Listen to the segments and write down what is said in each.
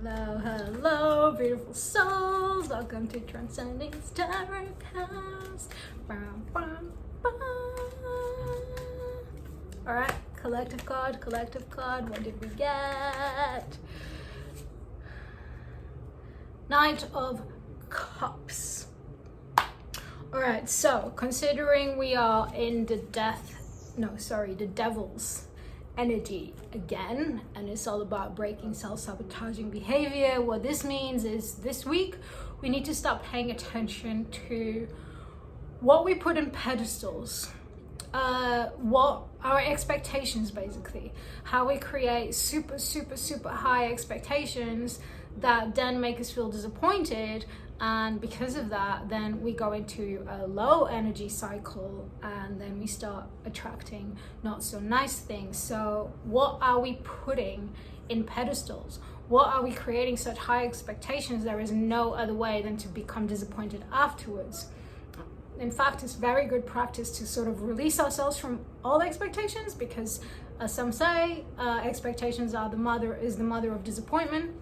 Hello, hello, beautiful souls. Welcome to Transcend-ing Tarotcast. Alright, collective card. What did we get? Knight of Cups. Alright, so considering we are in the devil's energy again, and it's all about breaking self-sabotaging behavior. What this means is this week we need to start paying attention to what we put in pedestals, what our expectations, basically how we create super high expectations that then make us feel disappointed, and because of that then we go into a low energy cycle and then we start attracting not so nice things. So what are we putting in pedestals? What are we creating such high expectations? There is no other way than to become disappointed afterwards. In fact, it's very good practice to sort of release ourselves from all expectations, because as some say, expectations are the mother of disappointment.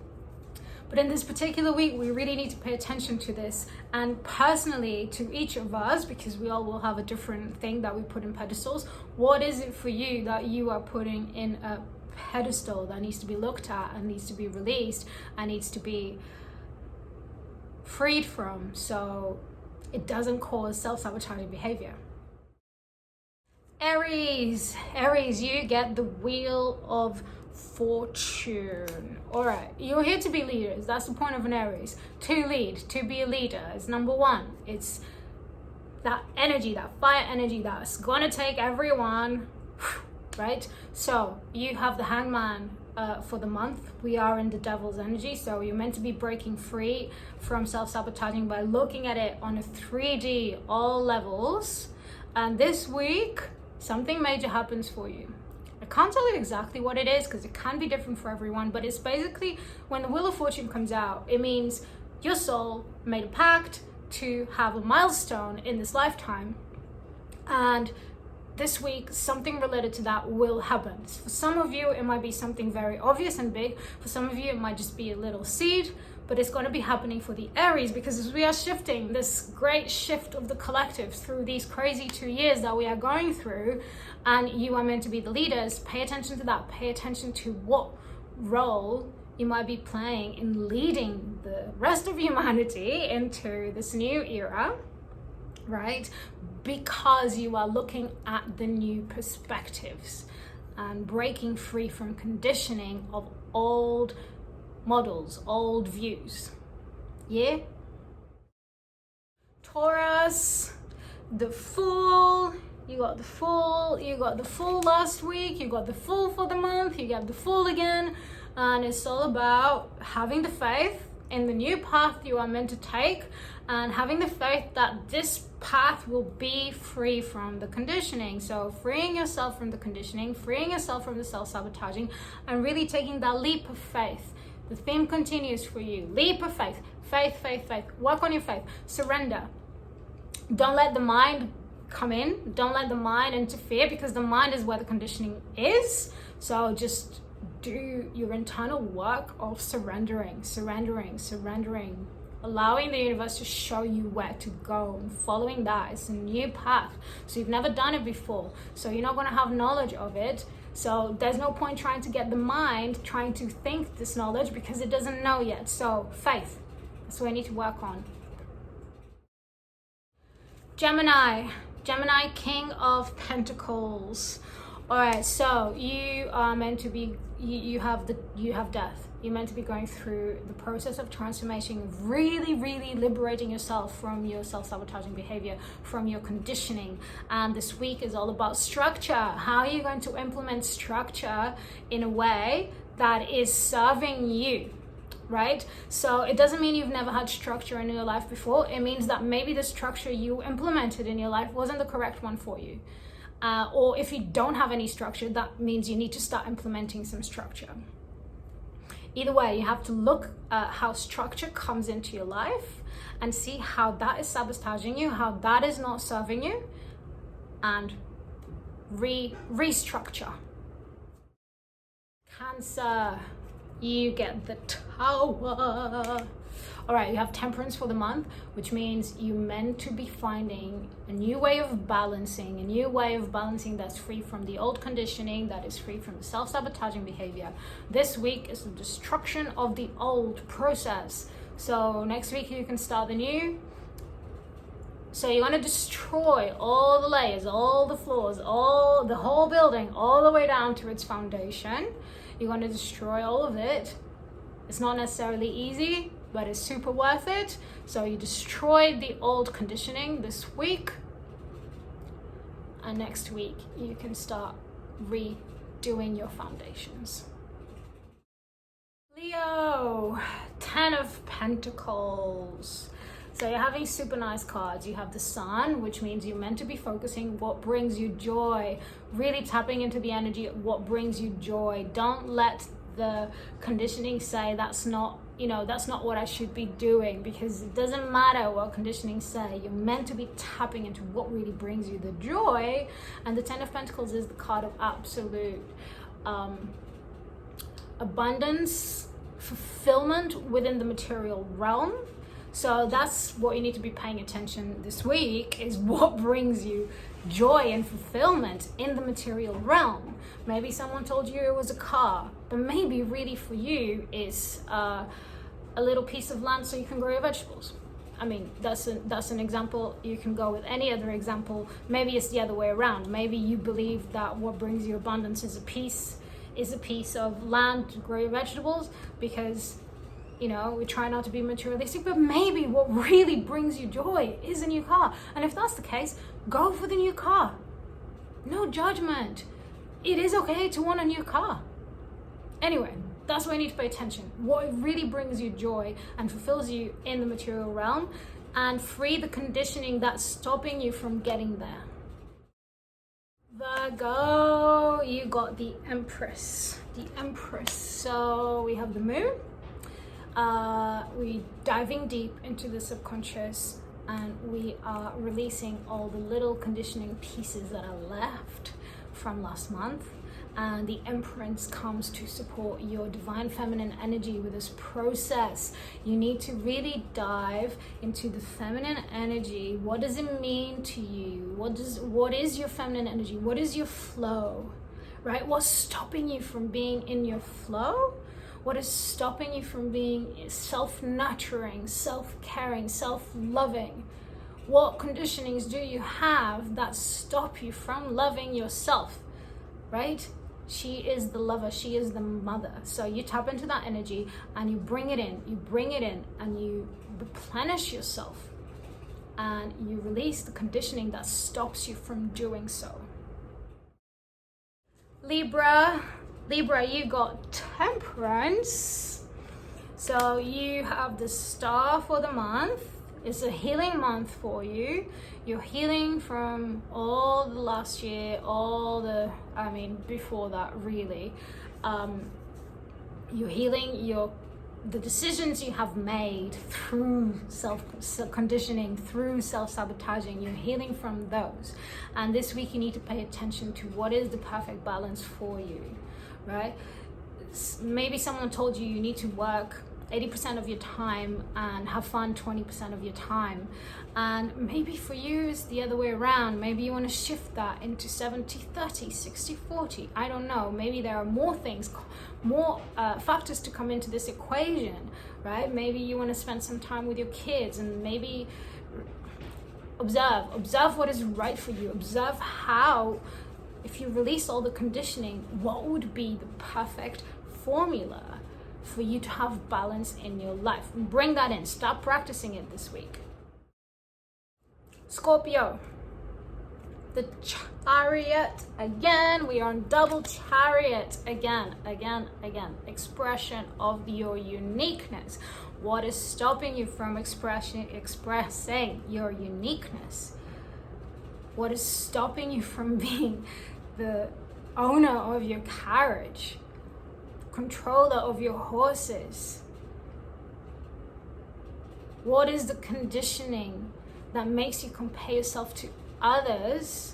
But in this particular week, we really need to pay attention to this. And personally, to each of us, because we all will have a different thing that we put in pedestals, what is it for you that you are putting in a pedestal that needs to be looked at and needs to be released and needs to be freed from, so it doesn't cause self-sabotaging behavior? Aries, you get the Wheel of Fortune. All right, you're here to be leaders. That's the point of an Aries, to lead, to be a leader. It's number one. It's that energy, that fire energy that's gonna take everyone, right? So you have the Hangman for the month. We are in the devil's energy, so you're meant to be breaking free from self-sabotaging by looking at it on a 3D, all levels. And this week something major happens for you. I can't tell you exactly what it is because it can be different for everyone, but it's basically when the Wheel of Fortune comes out, it means your soul made a pact to have a milestone in this lifetime, and this week something related to that will happen. For some of you it might be something very obvious and big, for some of you it might just be a little seed, but it's going to be happening for the Aries, because as we are shifting, this great shift of the collective through these crazy 2 years that we are going through, and you are meant to be the leaders, pay attention to that. Pay attention to what role you might be playing in leading the rest of humanity into this new era, right? Because you are looking at the new perspectives and breaking free from conditioning of old models, old views. Yeah? Taurus, the Fool. You got the Fool last week, you got the Fool for the month, you got the Fool again, and it's all about having the faith in the new path you are meant to take, and having the faith that this path will be free from the conditioning. So freeing yourself from the conditioning, freeing yourself from the self-sabotaging, and really taking that leap of faith. The theme continues for you. Leap of faith. Faith. Work on your faith. Surrender. Don't let the mind come in. Don't let the mind interfere, because the mind is where the conditioning is. So just do your internal work of surrendering, allowing the universe to show you where to go and following that. It's a new path, so you've never done it before, so you're not going to have knowledge of it. So there's no point trying to get the mind trying to think this knowledge, because it doesn't know yet. So faith, that's what I need to work on. Gemini, King of Pentacles. All right, so you are meant to be, you have death. You're meant to be going through the process of transformation, of really liberating yourself from your self-sabotaging behavior, from your conditioning. And this week is all about structure. How are you going to implement structure in a way that is serving you, right? So it doesn't mean you've never had structure in your life before. It means that maybe the structure you implemented in your life wasn't the correct one for you. Or if you don't have any structure, that means you need to start implementing some structure. Either way, you have to look at how structure comes into your life and see how that is sabotaging you, how that is not serving you, and restructure. Cancer, you get the Tower. All right, you have Temperance for the month, which means you're meant to be finding a new way of balancing, that's free from the old conditioning, that is free from the self-sabotaging behavior. This week is the destruction of the old process. So next week you can start the new. So you want to destroy all the layers, all the floors, the whole building, all the way down to its foundation. You want to destroy all of it. It's not necessarily easy, but it's super worth it. So you destroy the old conditioning this week, and next week you can start redoing your foundations. Leo, 10 of Pentacles. So you're having super nice cards. You have the Sun, which means you're meant to be focusing what brings you joy, really tapping into the energy of what brings you joy. Don't let the conditioning say that's not what I should be doing, because it doesn't matter what conditioning say. You're meant to be tapping into what really brings you the joy. And the 10 of Pentacles is the card of absolute abundance, fulfillment within the material realm. So that's what you need to be paying attention this week, is what brings you joy and fulfillment in the material realm. Maybe someone told you it was a car, but maybe really for you it's a little piece of land so you can grow your vegetables. I mean, that's an example. You can go with any other example. Maybe it's the other way around. Maybe you believe that what brings you abundance is a piece of land to grow your vegetables, because we try not to be materialistic, but maybe what really brings you joy is a new car. And if that's the case, go for the new car. No judgment. It is okay to want a new car. Anyway, that's why you need to pay attention. What really brings you joy and fulfills you in the material realm, and free the conditioning that's stopping you from getting there. Virgo, you got the Empress. So we have the Moon. We're diving deep into the subconscious, and we are releasing all the little conditioning pieces that are left from last month. And the Empress comes to support your divine feminine energy with this process. You need to really dive into the feminine energy. What does it mean to you? What is your feminine energy? What is your flow? Right? What's stopping you from being in your flow? What is stopping you from being self-nurturing, self-caring, self-loving? What conditionings do you have that stop you from loving yourself, right? She is the lover, she is the mother. So you tap into that energy and you bring it in, and you replenish yourself, and you release the conditioning that stops you from doing so. Libra, you got Temperance. So you have the Star for the month. It's a healing month for you. You're healing from all the last year, before that really. You're healing the decisions you have made through self-conditioning, through self-sabotaging. You're healing from those. And this week you need to pay attention to what is the perfect balance for you, right? Maybe someone told you need to work 80% of your time and have fun 20% of your time, and maybe for you it's the other way around. Maybe you want to shift that into 70-30, 60-40. I don't know. Maybe there are more factors to come into this equation, right? Maybe you want to spend some time with your kids, and maybe observe what is right for you. Observe how, if you release all the conditioning, what would be the perfect formula for you to have balance in your life. Bring that in. Start practicing it this week. Scorpio, the Chariot again. We are on double Chariot again. Expression of your uniqueness. What is stopping you from expressing your uniqueness? What is stopping you from being the owner of your carriage, controller of your horses? What is the conditioning that makes you compare yourself to others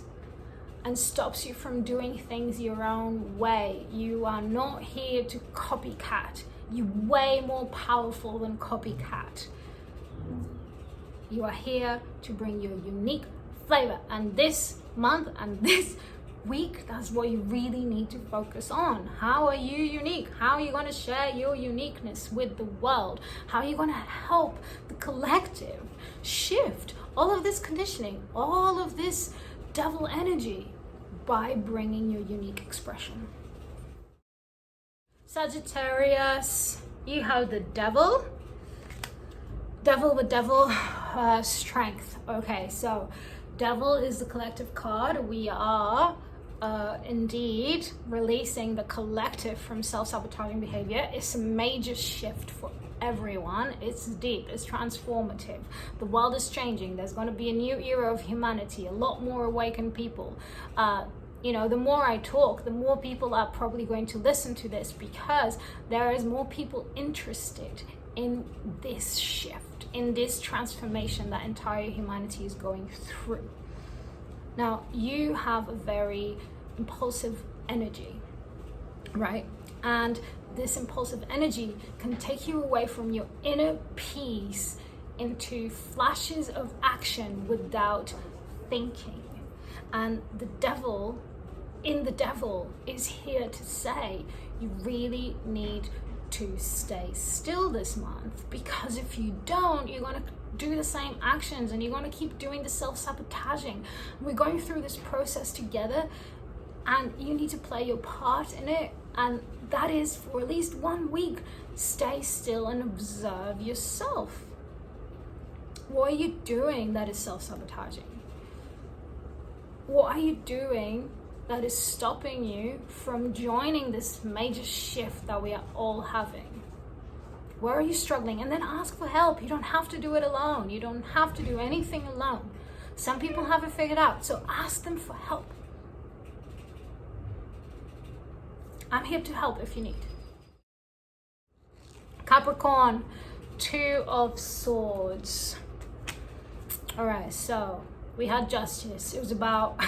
and stops you from doing things your own way. You are not here to copycat. You're way more powerful than copycat. You are here to bring your unique flavor. And this month and this week, that's what you really need to focus on. How are you unique? How are you going to share your uniqueness with the world? How are you going to help the collective shift all of this conditioning, all of this devil energy by bringing your unique expression? Sagittarius, you have the devil with devil strength. Okay, so devil is the collective card. We are indeed releasing the collective from self-sabotaging behavior. It's a major shift for everyone. It's deep, it's transformative. The world is changing. There's going to be a new era of humanity, a lot more awakened people. You know, the more I talk, the more people are probably going to listen to this, because there is more people interested in this shift, in this transformation that entire humanity is going through. Now, you have a very impulsive energy, right? And this impulsive energy can take you away from your inner peace into flashes of action without thinking. And the devil is here to say you really need to stay still this month, because if you don't, you're going to do the same actions and you're going to keep doing the self-sabotaging. We're going through this process together, and you need to play your part in it, and that is for at least 1 week. Stay still and observe yourself. What are you doing that is self-sabotaging? What are you doing that is stopping you from joining this major shift that we are all having? Where are you struggling? And then ask for help. You don't have to do it alone. You don't have to do anything alone. Some people have it figured out, so ask them for help. I'm here to help if you need. Capricorn, 2 of Swords. All right, so we had justice. It was about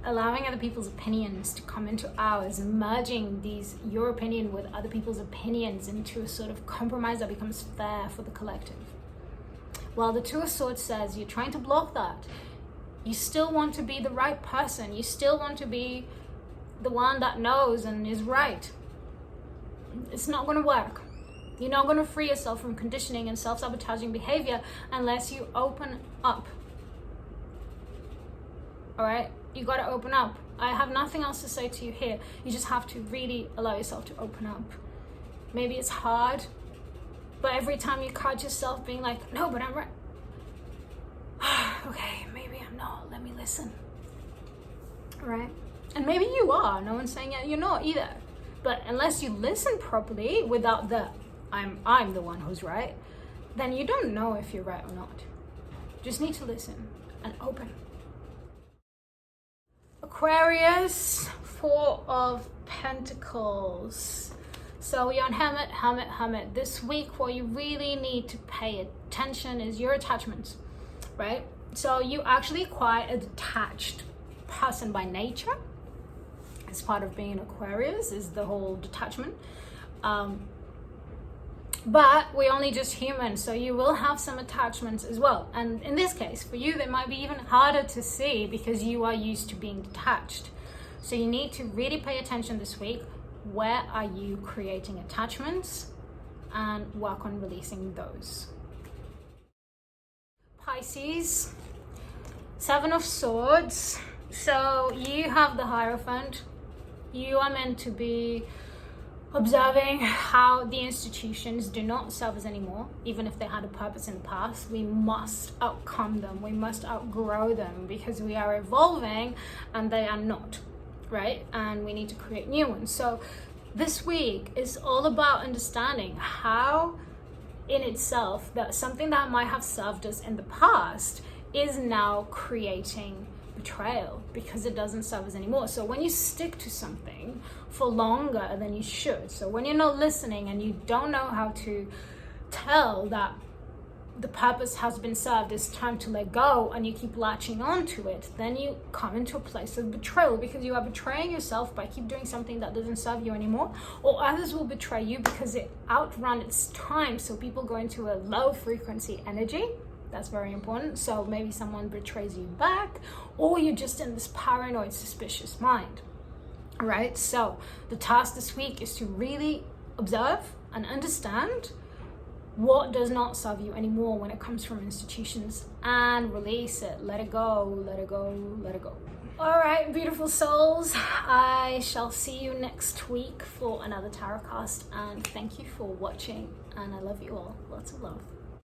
allowing other people's opinions to come into ours, merging your opinion with other people's opinions into a sort of compromise that becomes fair for the collective. While the 2 of Swords says you're trying to block that, you still want to be the right person. You still want to be the one that knows and is right. It's not going to work. You're not going to free yourself from conditioning and self-sabotaging behavior unless you open up. All right? You got to open up. I have nothing else to say to you here. You just have to really allow yourself to open up. Maybe it's hard, but every time you catch yourself being like, no, but I'm right. Okay, maybe I'm not. Let me listen. All right? And maybe you are. No one's saying you're not either. But unless you listen properly without the I'm the one who's right, then you don't know if you're right or not. Just need to listen and open. Aquarius, 4 of Pentacles. So we're on Hermit. This week, what you really need to pay attention is your attachments, right? So you actually quite a detached person by nature. It's part of being an Aquarius, is the whole detachment. But we're only just human, so you will have some attachments as well. And in this case, for you, they might be even harder to see because you are used to being detached. So you need to really pay attention this week. Where are you creating attachments? And work on releasing those. Pisces, 7 of Swords. So you have the Hierophant. You are meant to be observing how the institutions do not serve us anymore, even if they had a purpose in the past. We must outcome them. We must outgrow them because we are evolving and they are not, right? And we need to create new ones. So this week is all about understanding how in itself that something that might have served us in the past is now creating betrayal because it doesn't serve us anymore. So when you stick to something for longer than you should, so when you're not listening and you don't know how to tell that the purpose has been served, it's time to let go, and you keep latching on to it, then you come into a place of betrayal, because you are betraying yourself by keep doing something that doesn't serve you anymore, or others will betray you because it outrun its time. So people go into a low frequency energy. That's very important. So maybe someone betrays you back, or you're just in this paranoid, suspicious mind, right? So the task this week is to really observe and understand what does not serve you anymore when it comes from institutions, and release it. Let it go, let it go, let it go. All right, beautiful souls, I shall see you next week for another Tarotcast, and thank you for watching, and I love you all. Lots of love.